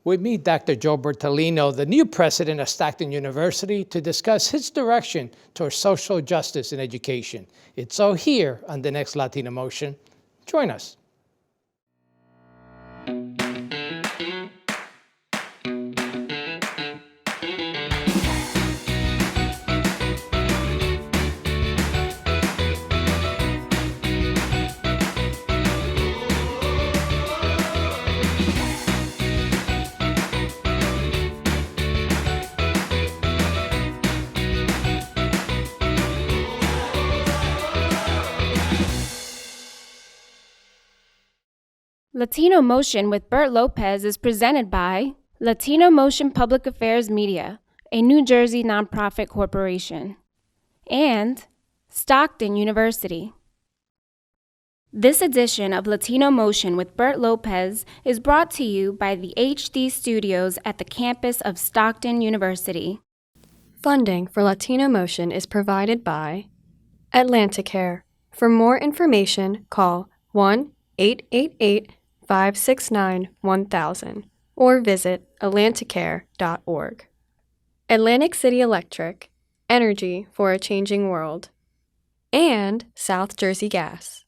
We meet Dr. Joe Bertolino, the new president of Stockton University, to discuss his direction towards social justice in education. It's all here on the next Latino Motion. Join us. Latino Motion with Bert Lopez is presented by Latino Motion Public Affairs Media, a New Jersey nonprofit corporation, and Stockton University. This edition of Latino Motion with Bert Lopez is brought to you by the HD Studios at the campus of Stockton University. Funding for Latino Motion is provided by Atlanticare. For more information, call 1-888-569-1000 or visit atlanticare.org. Atlantic City Electric, energy for a changing world. And South Jersey Gas.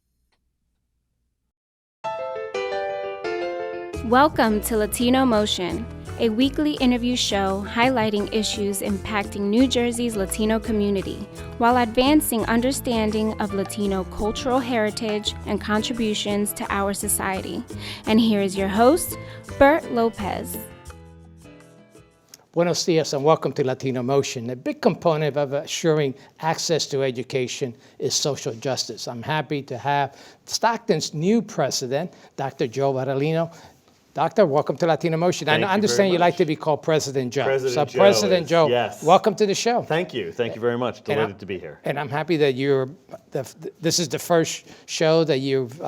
Welcome to Latino Motion, a weekly interview show highlighting issues impacting New Jersey's Latino community while advancing understanding of Latino cultural heritage and contributions to our society. And here is your host, Bert Lopez. Buenos dias and welcome to Latino Motion. A big component of assuring access to education is social justice. I'm happy to have Stockton's new president, Dr. Joe Bertolino. Doctor, welcome to Latino Motion. I understand you like to be called President Joe. President Joe, yes. Welcome to the show. Thank you. Thank you very much. Delighted to be here. And I'm happy that this is the first show that you've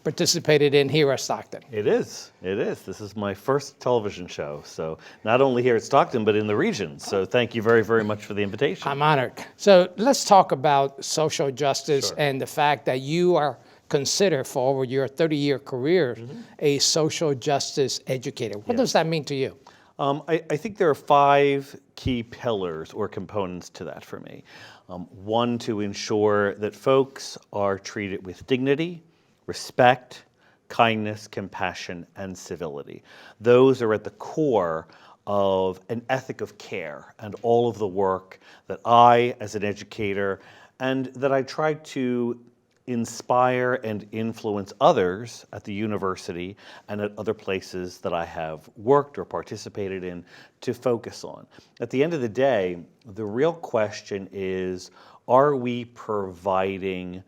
participated in here at Stockton. It is. This is my first television show. So not only here at Stockton, but in the region. So thank you very, very much for the invitation. I'm honored. So let's talk about social justice Sure. and the fact that you are considered for over your 30-year career a social justice educator. What does that mean to you? I think there are 5 key pillars or components to that for me. One, to ensure that folks are treated with dignity, respect, kindness, compassion, and civility. Those are at the core of an ethic of care and all of the work that I, as an educator, and that I try to inspire and influence others at the university and at other places that I have worked or participated in to focus on. At the end of the day, the real question is, are we providing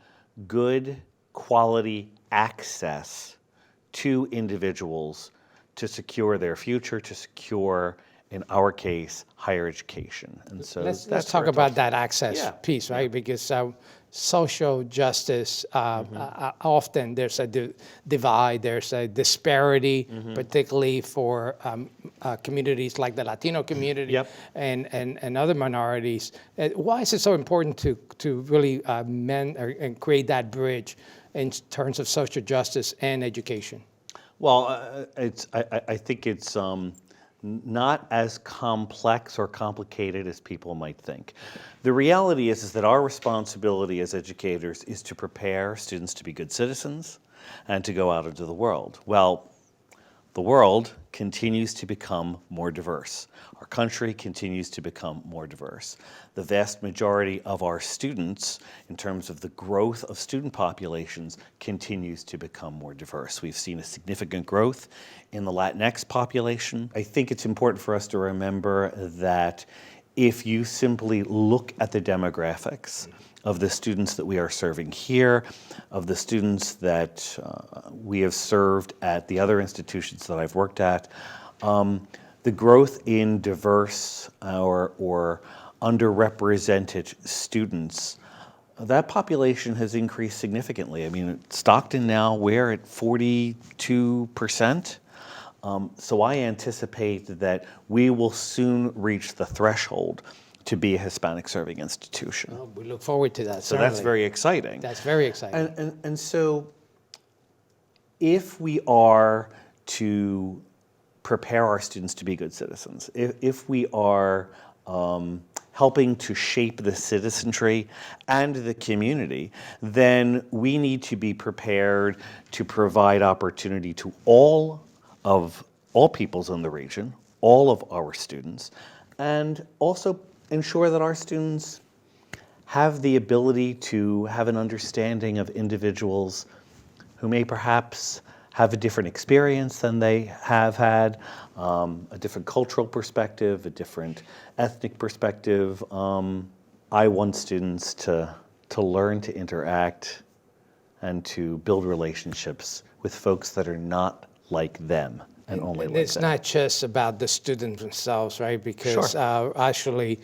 good quality access to individuals to secure their future, to secure, in our case, higher education? And so let's talk about that access piece, right? Because social justice, often there's a divide, there's a disparity, particularly for communities like the Latino community and other minorities. Why is it so important to really mend and create that bridge in terms of social justice and education? Well, I think it's not as complex or complicated as people might think. The reality is that our responsibility as educators is to prepare students to be good citizens and to go out into the world. Well, the world continues to become more diverse. Our country continues to become more diverse. The vast majority of our students, in terms of the growth of student populations, continues to become more diverse. We've seen a significant growth in the Latinx population. I think it's important for us to remember that if you simply look at the demographics of the students that we are serving here, of the students that we have served at the other institutions that I've worked at, the growth in diverse or underrepresented students, that population has increased significantly. I mean, at Stockton now, we're at 42%. So I anticipate that we will soon reach the threshold to be a Hispanic serving institution. Oh, we look forward to that. So certainly. that's very exciting. That's very exciting. And so if we are to prepare our students to be good citizens, if we are helping to shape the citizenry and the community, then we need to be prepared to provide opportunity to all peoples in the region, all of our students, and also ensure that our students have the ability to have an understanding of individuals who may perhaps have a different experience than they have had, a different cultural perspective, a different ethnic perspective. I want students to learn to interact and to build relationships with folks that are not like them and only like It's them. not just about the students themselves, right? Because Sure. actually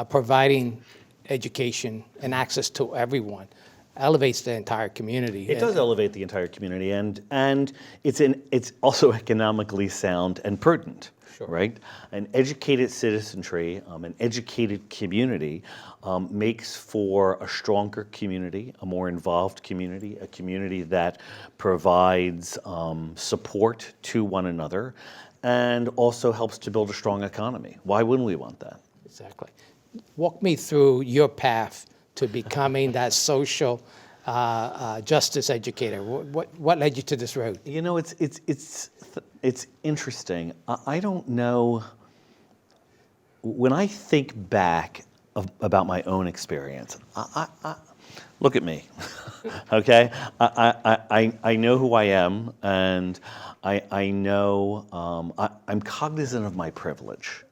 providing education and access to everyone elevates the entire community. It does elevate the entire community, and it's also economically sound and prudent, Sure. right? An educated citizenry, an educated community makes for a stronger community, a more involved community, a community that provides support to one another, and also helps to build a strong economy. Why wouldn't we want that? Exactly. Walk me through your path to becoming that social justice educator. What led you to this road? You know, it's interesting. I don't know. When I think back about my own experience, I look at me, okay? I know who I am, and I know I'm cognizant of my privilege,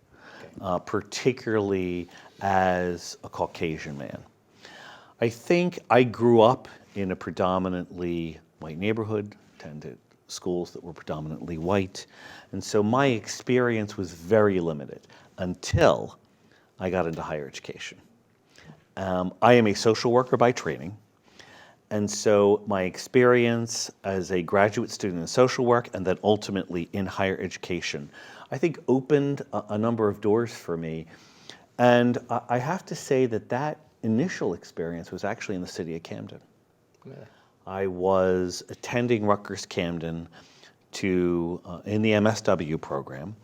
particularly as a Caucasian man. I think I grew up in a predominantly white neighborhood, attended schools that were predominantly white, and so my experience was very limited until I got into higher education. I am a social worker by training, and so my experience as a graduate student in social work and then ultimately in higher education, I think opened a number of doors for me. And I have to say that initial experience was actually in the city of Camden. Yeah. I was attending Rutgers Camden in the MSW program,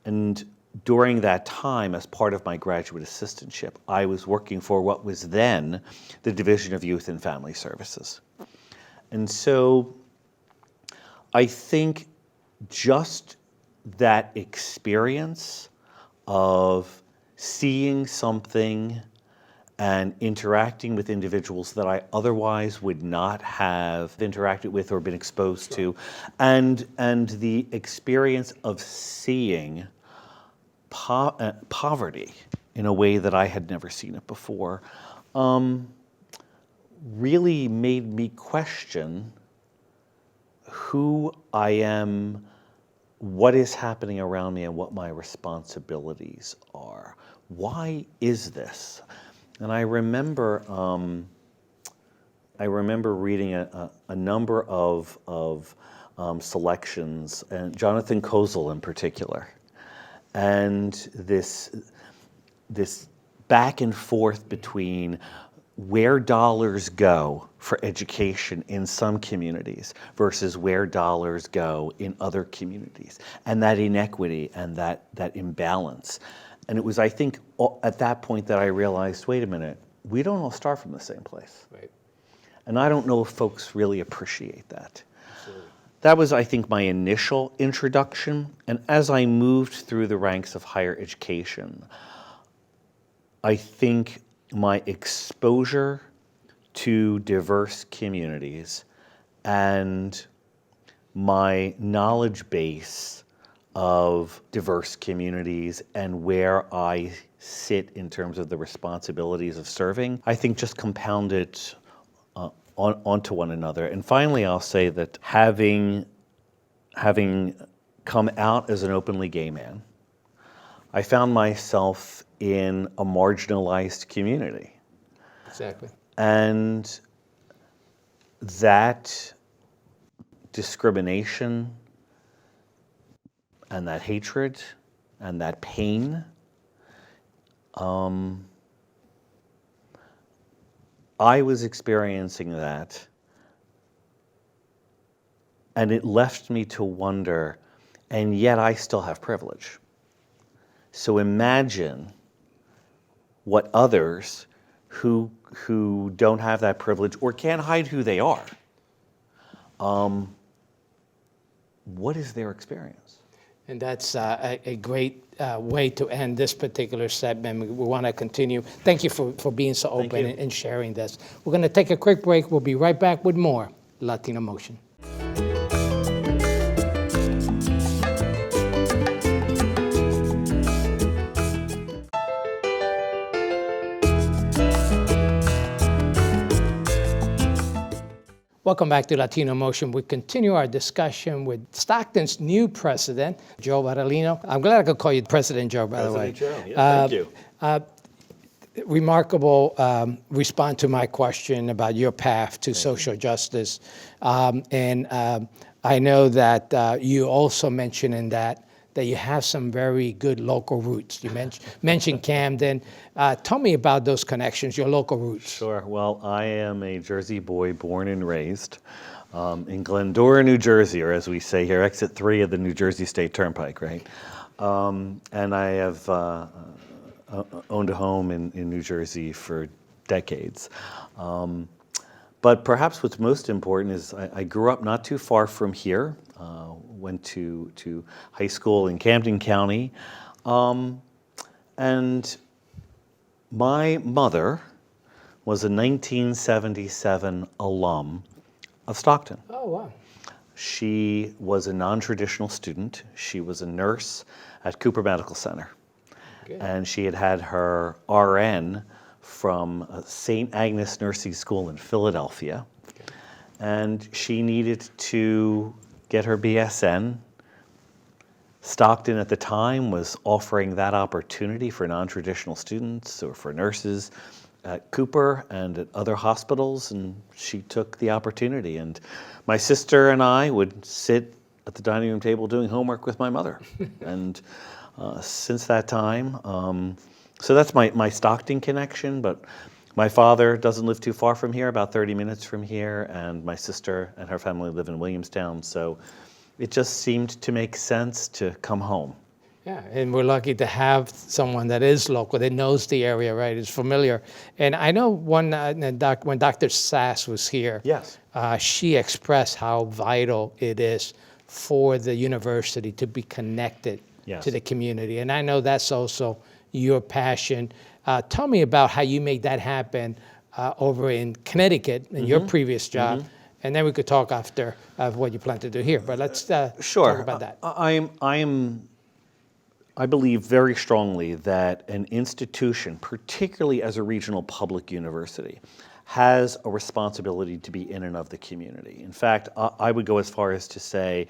and during that time, as part of my graduate assistantship, I was working for what was then the Division of Youth and Family Services. And so I think just that experience of seeing something and interacting with individuals that I otherwise would not have interacted with or been exposed to, and the experience of seeing poverty in a way that I had never seen it before, really made me question who I am, what is happening around me, and what my responsibilities are. Why is this? And I remember reading a number of selections, and Jonathan Kozol in particular, and this back and forth between where dollars go for education in some communities versus where dollars go in other communities, and that inequity and that imbalance. And it was, I think, at that point that I realized, wait a minute, we don't all start from the same place. Right. And I don't know if folks really appreciate that. Absolutely. That was, I think, my initial introduction. And as I moved through the ranks of higher education, I think my exposure to diverse communities and my knowledge base of diverse communities and where I sit in terms of the responsibilities of serving, I think just compounded onto one another. And finally, I'll say that having come out as an openly gay man, I found myself in a marginalized community. Exactly. And that discrimination and that hatred and that pain, I was experiencing that, and it left me to wonder, and yet I still have privilege. So imagine what others who don't have that privilege or can't hide who they are, what is their experience? And that's a great way to end this particular segment. We want to continue. Thank you for being so open you. and sharing this. We're going to take a quick break. We'll be right back with more Latino Motion. Welcome back to Latino Motion. We continue our discussion with Stockton's new president, Joe Bartolino. I'm glad I could call you President Joe, by the way. President Joe, yeah, thank you. Remarkable response to my question about your path to social justice. And I know that you also mentioned in that you have some very good local roots. You mentioned Camden. Tell me about those connections, your local roots. Sure. Well, I am a Jersey boy born and raised in Glendora, New Jersey, or as we say here, exit 3 of the New Jersey State Turnpike, right? And I have owned a home in New Jersey for decades. But perhaps what's most important is I grew up not too far from here, went to high school in Camden County, and my mother was a 1977 alum of Stockton. Oh, wow. She was a non-traditional student. She was a nurse at Cooper Medical Center. Good. And she had her RN from St. Agnes Nursing School in Philadelphia. Okay. And she needed to get her BSN. Stockton at the time was offering that opportunity for non-traditional students or for nurses at Cooper and at other hospitals, and she took the opportunity. And my sister and I would sit at the dining room table doing homework with my mother. And since that time, so that's my Stockton connection, but my father doesn't live too far from here, about 30 minutes from here, and my sister and her family live in Williamstown, so it just seemed to make sense to come home. Yeah, and we're lucky to have someone that is local, that knows the area, right, is familiar. And I know when Dr. Sass was here, Yes. She expressed how vital it is for the university to be connected Yes. to the community. And I know that's also your passion. Tell me about how you made that happen over in Connecticut in your previous job, and then we could talk after of what you plan to do here. But let's Sure. talk about that. I believe very strongly that an institution, particularly as a regional public university, has a responsibility to be in and of the community. In fact, I would go as far as to say,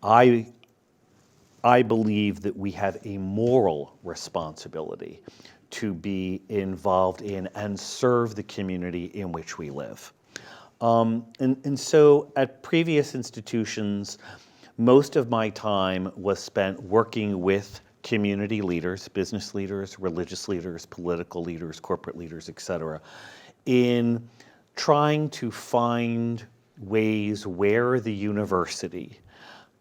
I believe that we have a moral responsibility to be involved in and serve the community in which we live. And so at previous institutions, most of my time was spent working with community leaders, business leaders, religious leaders, political leaders, corporate leaders, et cetera, in trying to find ways where the university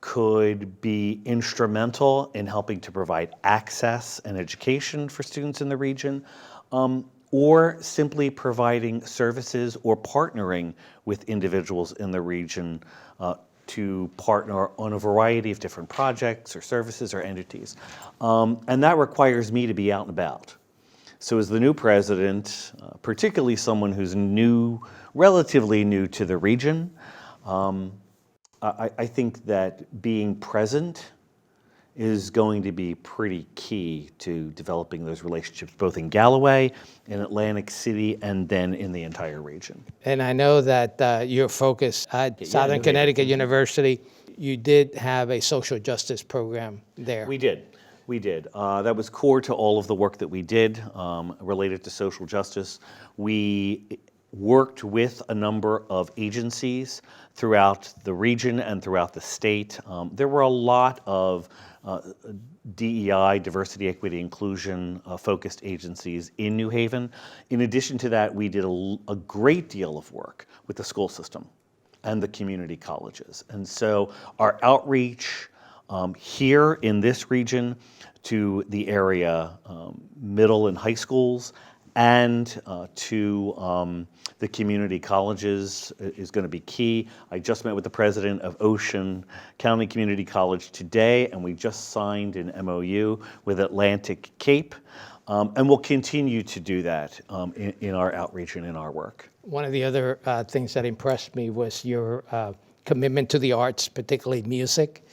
could be instrumental in helping to provide access and education for students in the region, or simply providing services or partnering with individuals in the region to partner on a variety of different projects or services or entities. And that requires me to be out and about. So as the new president, particularly someone who's relatively new to the region, I think that being present is going to be pretty key to developing those relationships, both in Galloway, in Atlantic City, and then in the entire region. And I know that your focus at Southern Connecticut University, you did have a social justice program there. We did. That was core to all of the work that we did related to social justice. We worked with a number of agencies throughout the region and throughout the state. There were a lot of DEI, diversity, equity, inclusion focused agencies in New Haven. In addition to that, we did a great deal of work with the school system and the community colleges. And so our outreach here in this region to the area middle and high schools and to the community colleges is going to be key. I just met with the president of Ocean County Community College today, and we just signed an MOU with Atlantic Cape, and we'll continue to do that in our outreach and in our work. One of the other things that impressed me was your commitment to the arts, particularly music.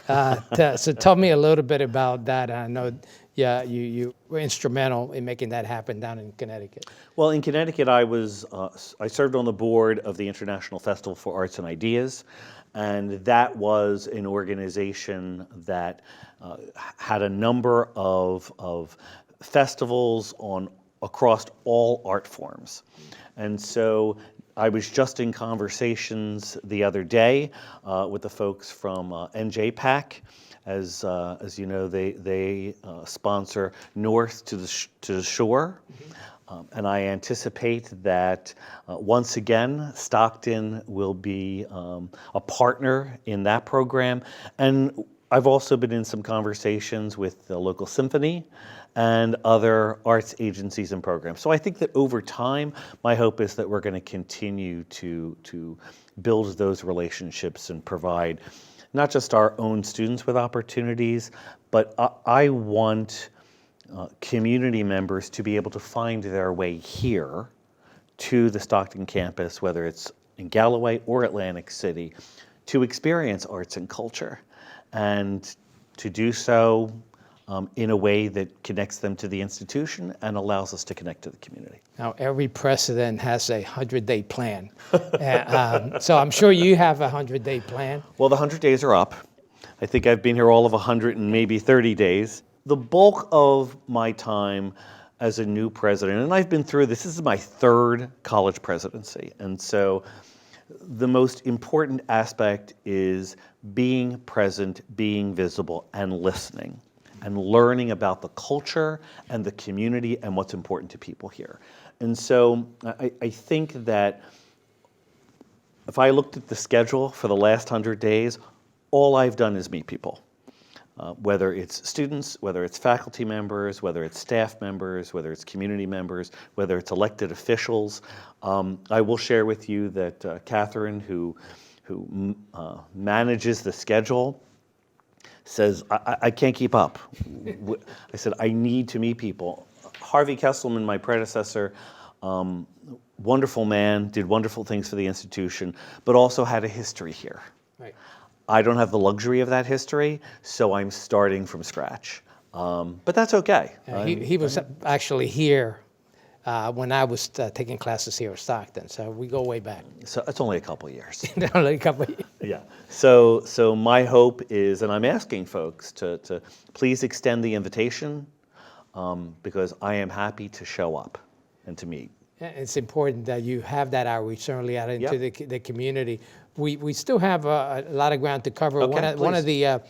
So tell me a little bit about that. I know, you were instrumental in making that happen down in Connecticut. Well, in Connecticut, I served on the board of the International Festival for Arts and Ideas, and that was an organization that had a number of festivals across all art forms. And so I was just in conversations the other day with the folks from NJPAC. As you know, they sponsor North to the Shore. And I anticipate that once again, Stockton will be a partner in that program. And I've also been in some conversations with the local symphony and other arts agencies and programs. So I think that over time, my hope is that we're going to continue to build those relationships and provide not just our own students with opportunities, but I want community members to be able to find their way here to the Stockton campus, whether it's in Galloway or Atlantic City, to experience arts and culture, and to do so in a way that connects them to the institution and allows us to connect to the community. Now, every president has a 100-day plan. So I'm sure you have a 100-day plan. Well, the 100 days are up. I think I've been here all of 100 and maybe 30 days. The bulk of my time as a new president, and I've been through this is my third college presidency, and so the most important aspect is being present, being visible, and listening, and learning about the culture and the community and what's important to people here. And so I think that if I looked at the schedule for the last 100 days, all I've done is meet people. Whether it's students, whether it's faculty members, whether it's staff members, whether it's community members, whether it's elected officials. I will share with you that Catherine, who manages the schedule, says, I can't keep up. I said, I need to meet people. Harvey Kesselman, my predecessor, wonderful man, did wonderful things for the institution, but also had a history here. Right. I don't have the luxury of that history, so I'm starting from scratch. But that's okay. He was actually here when I was taking classes here at Stockton, so we go way back. So it's only a couple of years. Only a couple of years. Yeah. So my hope is, and I'm asking folks to please extend the invitation because I am happy to show up and to meet. It's important that you have that outreach certainly out into the community. We still have a lot of ground to cover. Okay, One of the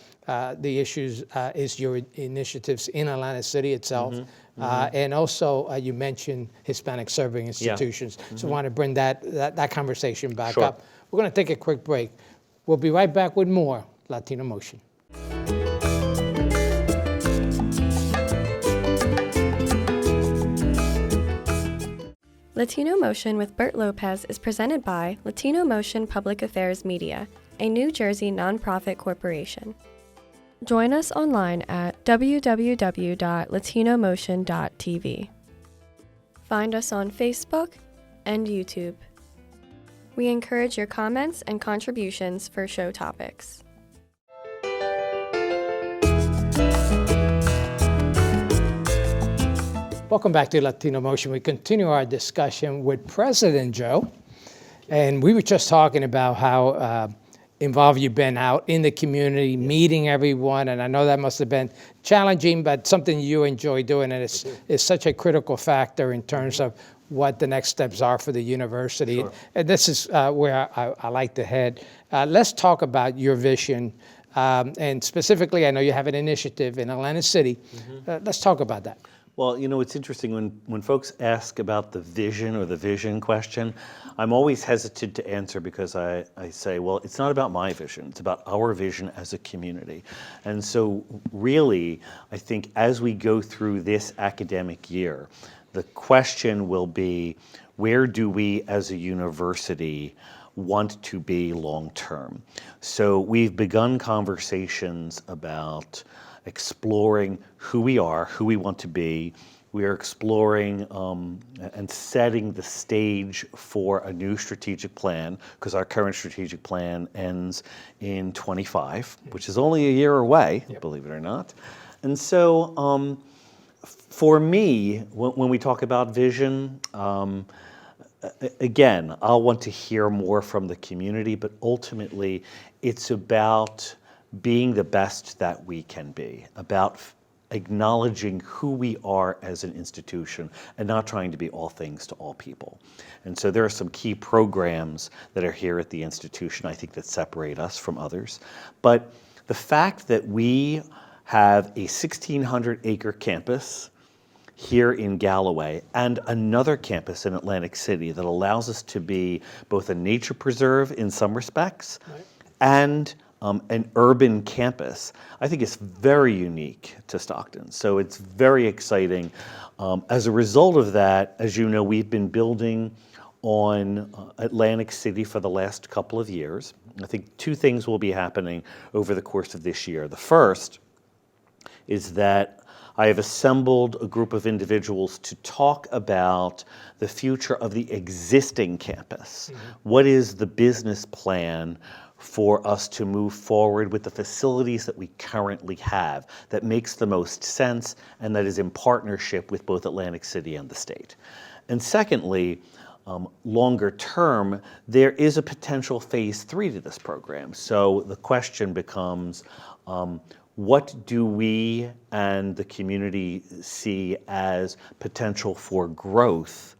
issues is your initiatives in Atlantic City itself. And also you mentioned Hispanic serving institutions. So I want to bring that conversation back up. We're going to take a quick break. We'll be right back with more Latino Motion. Latino Motion with Bert Lopez is presented by Latino Motion Public Affairs Media, a New Jersey nonprofit corporation. Join us online at www.latinomotion.tv. Find us on Facebook and YouTube. We encourage your comments and contributions for show topics. Welcome back to Latino Motion. We continue our discussion with President Joe. And we were just talking about how involved you've been out in the community, meeting everyone. And I know that must have been challenging, but something you enjoy doing. And it's such a critical factor in terms of what the next steps are for the university. Sure. And this is where I like to head. Let's talk about your vision. And specifically, I know you have an initiative in Atlantic City. Let's talk about that. Well, it's interesting when folks ask about the vision or the vision question, I'm always hesitant to answer because I say, well, it's not about my vision, it's about our vision as a community. And so really, I think as we go through this academic year, the question will be, where do we as a university want to be long term? So we've begun conversations about exploring who we are, who we want to be. We are exploring and setting the stage for a new strategic plan, because our current strategic plan ends in 25, which is only a year away, believe it or not. And so for me, when we talk about vision, again, I'll want to hear more from the community, but ultimately it's about being the best that we can be, about acknowledging who we are as an institution and not trying to be all things to all people. And so there are some key programs that are here at the institution, I think, that separate us from others. But the fact that we have a 1,600-acre campus here in Galloway and another campus in Atlantic City that allows us to be both a nature preserve in some respects and an urban campus, I think is very unique to Stockton. So it's very exciting. As a result of that, as you know, we've been building on Atlantic City for the last couple of years. I think two things will be happening over the course of this year. The first is that I have assembled a group of individuals to talk about the future of the existing campus. What is the business plan for us to move forward with the facilities that we currently have that makes the most sense and that is in partnership with both Atlantic City and the state? And secondly, longer term, there is a potential phase 3 to this program. So the question becomes, what do we and the community see as potential for growth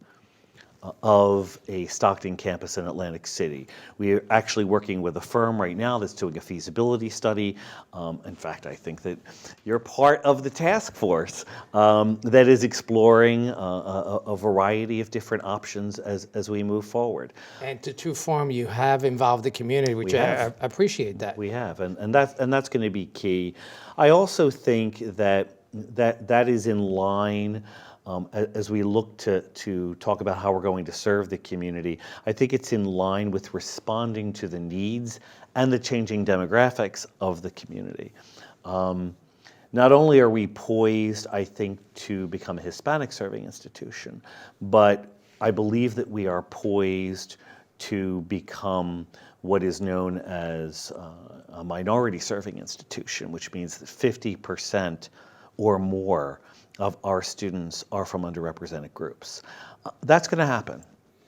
of a Stockton campus in Atlantic City? We are actually working with a firm right now that's doing a feasibility study. In fact, I think that you're part of the task force that is exploring a variety of different options as we move forward. And to form, you have involved the community, which I appreciate that. We have, and that's going to be key. I also think that is in line. As we look to talk about how we're going to serve the community, I think it's in line with responding to the needs and the changing demographics of the community. Not only are we poised, I think, to become a Hispanic serving institution, but I believe that we are poised to become what is known as a minority serving institution, which means that 50% or more of our students are from underrepresented groups. That's going to happen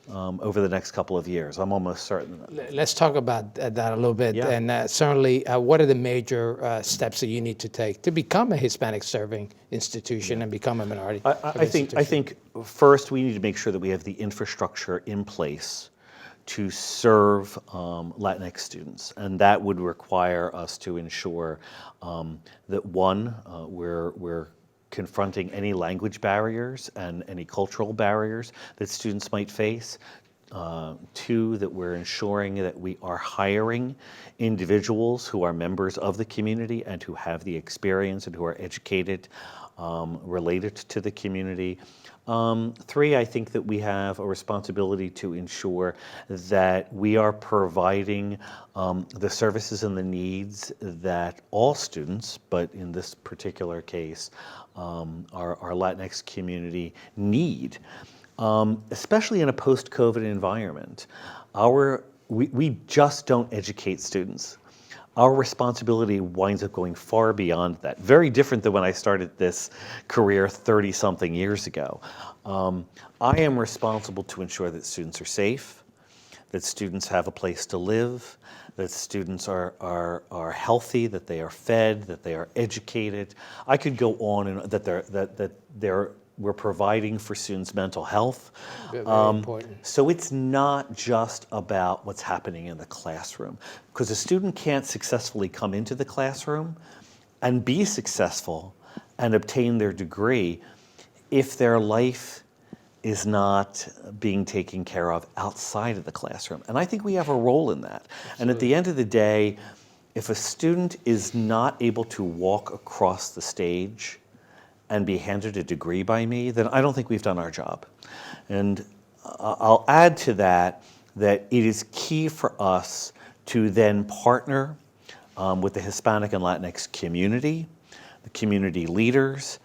over the next couple of years. I'm almost certain. Let's talk about that a little bit. Yeah. And certainly, what are the major steps that you need to take to become a Hispanic serving institution and become a minority? I think first we need to make sure that we have the infrastructure in place to serve Latinx students, and that would require us to ensure that one, we're confronting any language barriers and any cultural barriers that students might face. Two, that we're ensuring that we are hiring individuals who are members of the community and who have the experience and who are educated related to the community. Three, I think that we have a responsibility to ensure that we are providing the services and the needs that all students, but in this particular case, our Latinx community need, especially in a post-COVID environment. We just don't educate students. Our responsibility winds up going far beyond that. Very different than when I started this career 30-something years ago. I am responsible to ensure that students are safe, that students have a place to live, that students are healthy, that they are fed, that they are educated. I could go on, and that we're providing for students' mental health. Very important. So it's not just about what's happening in the classroom, because a student can't successfully come into the classroom and be successful and obtain their degree if their life is not being taken care of outside of the classroom. And I think we have a role in that. Absolutely. And at the end of the day, if a student is not able to walk across the stage and be handed a degree by me, then I don't think we've done our job. And I'll add to that it is key for us to then partner with the Hispanic and Latinx community, the community leaders,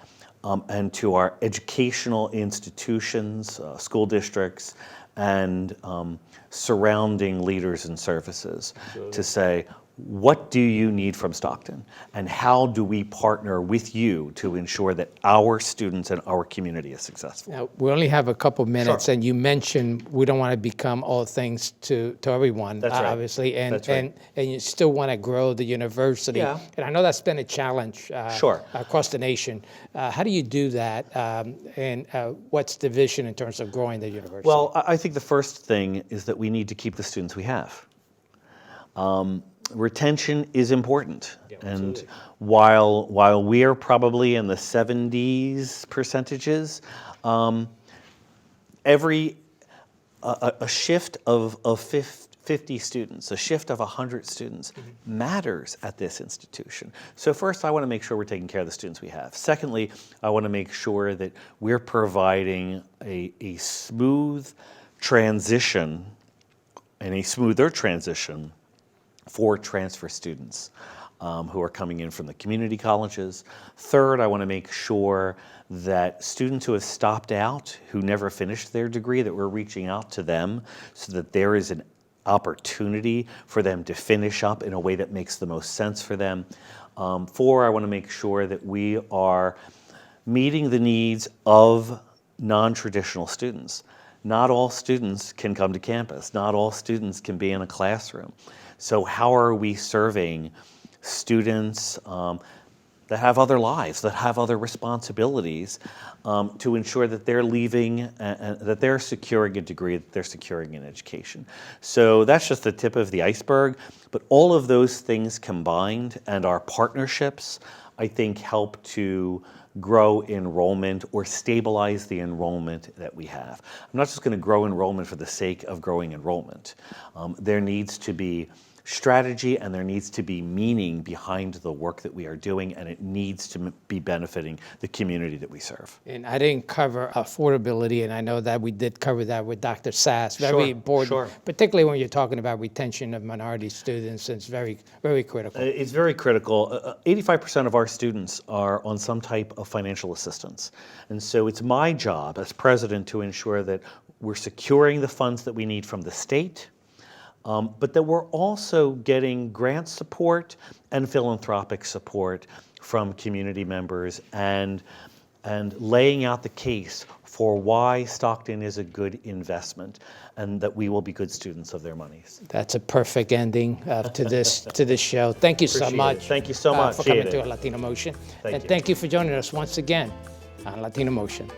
and to our educational institutions, school districts, and surrounding leaders and services. Absolutely. To say, what do you need from Stockton? And how do we partner with you to ensure that our students and our community is successful? Now, we only have a couple minutes, sure. And you mentioned we don't want to become all things to everyone, that's right. Obviously, and, that's right. and you still want to grow the university. Yeah. And I know that's been a challenge sure. across the nation. How do you do that? And what's the vision in terms of growing the university? Well, I think the first thing is that we need to keep the students we have. Retention is important, yeah, and while we are probably in the 70s percentages, a shift of 50 students, a shift of 100 students matters at this institution. So first, I want to make sure we're taking care of the students we have. Secondly, I want to make sure that we're providing a smooth transition and a smoother transition for transfer students who are coming in from the community colleges. Third, I want to make sure that students who have stopped out, who never finished their degree, that we're reaching out to them so that there is an opportunity for them to finish up in a way that makes the most sense for them. Four, I want to make sure that we are meeting the needs of non-traditional students. Not all students can come to campus. Not all students can be in a classroom. So how are we serving students that have other lives, that have other responsibilities, to ensure that they're leaving, that they're securing a degree, that they're securing an education? So that's just the tip of the iceberg. But all of those things combined and our partnerships, I think, help to grow enrollment or stabilize the enrollment that we have. I'm not just going to grow enrollment for the sake of growing enrollment. There needs to be strategy and there needs to be meaning behind the work that we are doing, and it needs to be benefiting the community that we serve. And I didn't cover affordability, and I know that we did cover that with Dr. Sass. Very important, sure. Particularly when you're talking about retention of minority students. It's very, very critical. It's very critical. 85% of our students are on some type of financial assistance. And so it's my job as president to ensure that we're securing the funds that we need from the state, but that we're also getting grant support and philanthropic support from community members and laying out the case for why Stockton is a good investment and that we will be good students of their monies. That's a perfect ending to this show. Thank you so much. Thank you so much for coming to Latino Motion. Thank you for joining us once again on Latino Motion.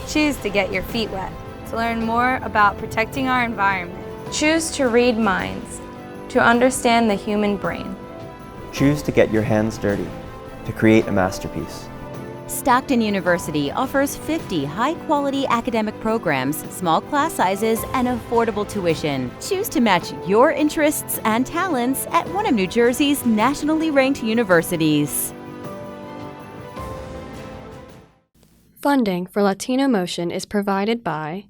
Choose to get your feet wet, to learn more about protecting our environment. Choose to read minds, to understand the human brain. Choose to get your hands dirty, to create a masterpiece. Stockton University offers 50 high-quality academic programs, small class sizes, and affordable tuition. Choose to match your interests and talents at one of New Jersey's nationally ranked universities. Funding for Latino Motion is provided by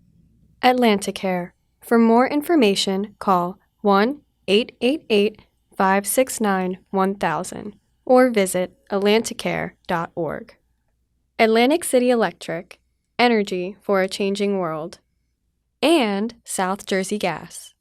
Atlanticare. For more information, call 1-888 569-1000 or visit atlanticare.org. Atlantic City Electric, energy for a changing world. And South Jersey Gas.